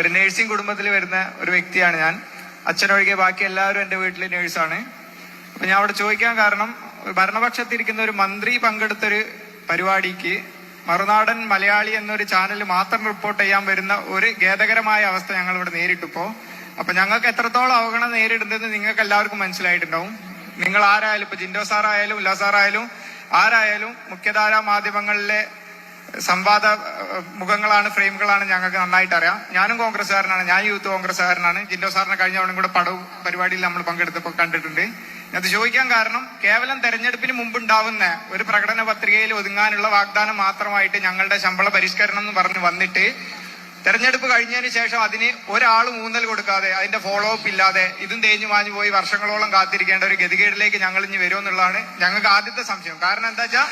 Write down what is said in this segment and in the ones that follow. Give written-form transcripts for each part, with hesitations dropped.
ഒരു നേഴ്സിംഗ് കുടുംബത്തിൽ വരുന്ന ഒരു വ്യക്തിയാണ് ഞാൻ. അച്ഛനൊഴികെ ബാക്കി എല്ലാവരും എൻ്റെ വീട്ടിൽ നേഴ്സാണ്. അപ്പൊ ഞാൻ അവിടെ ചോദിക്കാൻ കാരണം, ഭരണപക്ഷത്തിരിക്കുന്ന ഒരു മന്ത്രി പങ്കെടുത്തൊരു പരിപാടിക്ക് മറുനാടൻ മലയാളി എന്നൊരു ചാനൽ മാത്രം റിപ്പോർട്ട് ചെയ്യാൻ വരുന്ന ഒരു ഖേദകരമായ അവസ്ഥ ഞങ്ങൾ ഇവിടെ നേരിട്ടിപ്പോ. അപ്പൊ ഞങ്ങൾക്ക് എത്രത്തോളം അവഗണന നേരിടുന്നത് നിങ്ങൾക്ക് എല്ലാവർക്കും മനസ്സിലായിട്ടുണ്ടാവും. നിങ്ങൾ ആരായാലും, ഇപ്പൊ ജിൻഡോ സാറായാലും ഉല്ലാസ് സാറായാലും ആരായാലും മുഖ്യധാരാ മാധ്യമങ്ങളിലെ സംവാദ മുഖങ്ങളാണ്, ഫ്രെയിമുകളാണ് ഞങ്ങൾക്ക് നന്നായിട്ട് അറിയാം. ഞാനും കോൺഗ്രസ്സുകാരനാണ്, ഞാൻ യൂത്ത് കോൺഗ്രസ്സുകാരനാണ്. ജിൻഡോ സാറിനെ കഴിഞ്ഞ തവണ കൂടെ പടവ് പരിപാടിയിൽ നമ്മൾ പങ്കെടുത്തപ്പോൾ കണ്ടിട്ടുണ്ട്. അത് ചോദിക്കാൻ കാരണം, കേവലം തെരഞ്ഞെടുപ്പിന് മുമ്പുണ്ടാവുന്ന ഒരു പ്രകടന പത്രികയിൽ ഒതുങ്ങാനുള്ള വാഗ്ദാനം മാത്രമായിട്ട് ഞങ്ങളുടെ ശമ്പള പരിഷ്കരണം എന്ന് പറഞ്ഞ് വന്നിട്ട് തെരഞ്ഞെടുപ്പ് കഴിഞ്ഞതിന് ശേഷം അതിന് ഒരാൾ ഊന്നൽ കൊടുക്കാതെ, അതിന്റെ ഫോളോ അപ്പ് ഇല്ലാതെ ഇതും തേഞ്ഞു മാഞ്ഞു പോയി വർഷങ്ങളോളം കാത്തിരിക്കേണ്ട ഒരു ഗതികേടിലേക്ക് ഞങ്ങൾ ഇനി വരുമെന്നുള്ളതാണ് ഞങ്ങൾക്ക് ആദ്യത്തെ സംശയം. കാരണം എന്താ വെച്ചാൽ,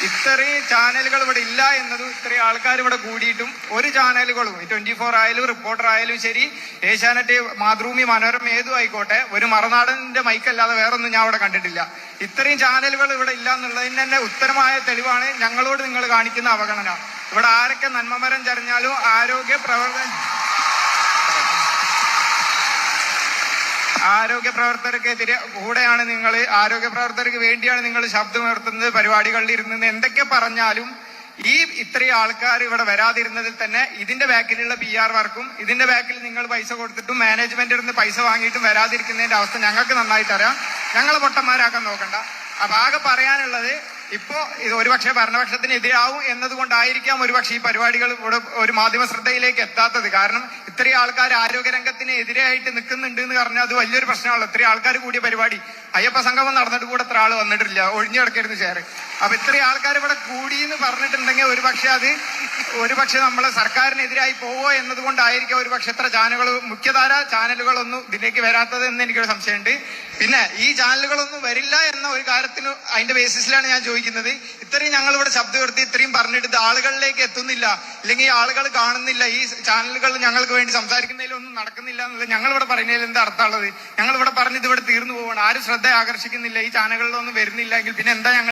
ഇത്രയും ചാനലുകൾ ഇവിടെ ഇല്ല എന്നതും ഇത്രയും ആൾക്കാർ ഇവിടെ കൂടിയിട്ടും ഒരു ചാനലുകളും 24 ആയാലും റിപ്പോർട്ടർ ആയാലും ശരി, ഏഷ്യാനെറ്റ്, മാതൃഭൂമി, മനോരമ ഏതും ആയിക്കോട്ടെ, ഒരു മറുനാടന്റെ മൈക്കല്ലാതെ വേറൊന്നും ഞാൻ അവിടെ കണ്ടിട്ടില്ല. ഇത്രയും ചാനലുകൾ ഇവിടെ ഇല്ല എന്നുള്ളതിന് തന്നെ ഉത്തരമായ തെളിവാണ് ഞങ്ങളോട് നിങ്ങൾ കാണിക്കുന്ന അവഗണന. ഇവിടെ ആരൊക്കെ നന്മമരം ചരിഞ്ഞാലും ആരോഗ്യ പ്രവർത്തകർക്കെതിരെ കൂടെയാണ് നിങ്ങൾ, ആരോഗ്യ പ്രവർത്തകർക്ക് വേണ്ടിയാണ് നിങ്ങൾ ശബ്ദമുയർത്തുന്നത്, പരിപാടികളിൽ ഇരുന്നത്. എന്തൊക്കെ പറഞ്ഞാലും ഈ ഇത്രയും ആൾക്കാർ ഇവിടെ വരാതിരുന്നതിൽ തന്നെ ഇതിന്റെ ബാക്കിലുള്ള PR വർക്കും, ഇതിന്റെ ബാക്കിൽ നിങ്ങൾ പൈസ കൊടുത്തിട്ടും മാനേജ്മെന്റിൽ നിന്ന് പൈസ വാങ്ങിയിട്ടും വരാതിരിക്കുന്നതിന്റെ അവസ്ഥ ഞങ്ങൾക്ക് നന്നായിട്ട് അറിയാം. ഞങ്ങളെ പൊട്ടന്മാരാക്കാൻ നോക്കണ്ട. അപ്പൊ ആകെ പറയാനുള്ളത്, ഇപ്പോ ഇത് ഒരുപക്ഷെ ഭരണപക്ഷത്തിന് എതിരാവും എന്നതുകൊണ്ടായിരിക്കാം ഒരുപക്ഷെ ഈ പരിപാടികൾ ഇവിടെ ഒരു മാധ്യമ ശ്രദ്ധയിലേക്ക് എത്താത്തത്. കാരണം ഇത്രയും ആൾക്കാർ ആരോഗ്യരംഗത്തിന് എതിരായിട്ട് നിൽക്കുന്നുണ്ട് എന്ന് പറഞ്ഞാൽ അത് വലിയൊരു പ്രശ്നമാണല്ലോ. ഇത്രയും ആൾക്കാർ കൂടിയ പരിപാടി, അയ്യപ്പ സംഗമം നടന്നിട്ട് കൂടെ എത്ര ആൾ വന്നിട്ടില്ല, ഒഴിഞ്ഞു കിടക്കരുത് ചേർ. അപ്പൊ ഇത്രയും ആൾക്കാർ ഇവിടെ കൂടി എന്ന് പറഞ്ഞിട്ടുണ്ടെങ്കിൽ ഒരുപക്ഷെ നമ്മളെ സർക്കാരിനെതിരായി പോവോ എന്നതുകൊണ്ടായിരിക്കും ഒരുപക്ഷെ ഇത്ര ചാനലുകൾ, മുഖ്യധാര ചാനലുകളൊന്നും ഇതിലേക്ക് വരാത്തത് എന്ന് എനിക്കൊരു സംശയമുണ്ട്. പിന്നെ ഈ ചാനലുകളൊന്നും വരില്ല എന്ന ഒരു കാര്യത്തിന് അതിന്റെ ബേസിസിലാണ് ഞാൻ ചോദിക്കുന്നത്. ഇത്രയും ഞങ്ങൾ ഇവിടെ ശബ്ദം ഉയർത്തി ഇത്രയും പറഞ്ഞിട്ട് ആളുകളിലേക്ക് എത്തുന്നില്ല, അല്ലെങ്കിൽ ആളുകൾ കാണുന്നില്ല, ഈ ചാനലുകൾ ഞങ്ങൾക്ക് വേണ്ടി സംസാരിക്കുന്നതിലൊന്നും നടക്കുന്നില്ല എന്നുള്ളത് ഞങ്ങൾ ഇവിടെ പറയുന്നതിൽ എന്താ അർത്ഥമുള്ളത്? ഞങ്ങൾ ഇവിടെ പറഞ്ഞത് ഇവിടെ തീർന്നു പോവാണ്, ആരും ശ്രദ്ധ ആകർഷിക്കുന്നില്ല, ഈ ചാനലുകളിലൊന്നും വരുന്നില്ല എങ്കിൽ പിന്നെ എന്താ ഞങ്ങൾ